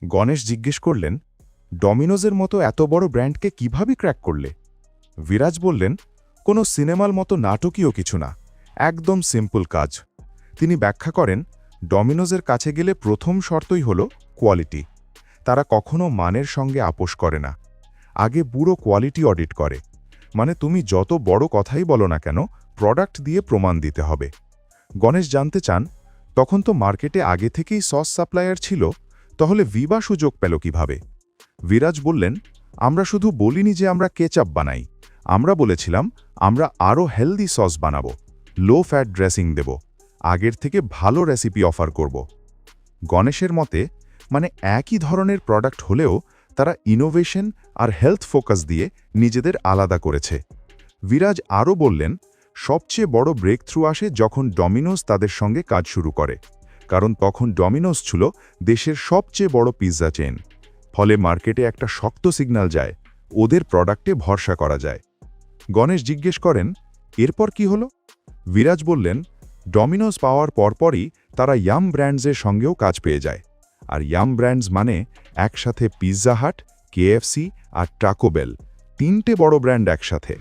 গণেশ জিজ্ঞেস করলেন, ডমিনোজের মতো এত বড় ব্র্যান্ডকে কিভাবে ক্র্যাক করলে? বিরাজ বললেন, কোনো সিনেমার মতো নাটকীয় কিছু না, একদম সিম্পল কাজ। তিনি ব্যাখ্যা করেন, ডমিনোজের কাছে গেলে প্রথম শর্তই হল কোয়ালিটি। তারা কখনো মানের সঙ্গে আপোষ করে না, আগে পুরো কোয়ালিটি অডিট করে। মানে তুমি যত বড় কথাই বলো না কেন, প্রোডাক্ট দিয়ে প্রমাণ দিতে হবে। গণেশ জানতে চান, তখন তো মার্কেটে আগে থেকেই সস সাপ্লায়ার ছিল, তাহলে ভিভা সুযোগ পেল কিভাবে? বিরাজ বললেন, আমরা শুধু বলিনি যে আমরা কেচাপ বানাই, আমরা বলেছিলাম আমরা আরও হেলদি সস বানাবো, লো ফ্যাট ড্রেসিং দেব, আগের থেকে ভালো রেসিপি অফার করব। গণেশের মতে, মানে একই ধরনের প্রোডাক্ট হলেও তারা ইনোভেশন আর হেলথ ফোকাস দিয়ে নিজেদের আলাদা করেছে। বিরাজ আরও বললেন, সবচেয়ে বড় ব্রেক থ্রু আসে যখন ডমিনোজ তাদের সঙ্গে কাজ শুরু করে, কারণ তখন ডমিনোজ ছিল দেশের সবচেয়ে বড় পিৎজা চেন। ফলে মার্কেটে একটা শক্ত সিগন্যাল যায়, ওদের প্রোডাক্টে ভরসা করা যায়। গণেশ জিজ্ঞেস করেন, এরপর কি হলো? বিরাজ বললেন, ডমিনোজ পাওয়ার পরপরই তারা ইয়াম ব্র্যান্ডসের সঙ্গেও কাজ পেয়ে যায়। আর ইয়াম ব্র্যান্ডস মানে একসাথে পিৎজা হাট, কেএফসি আর টাকো বেল, তিনটে বড় ব্র্যান্ড একসাথে।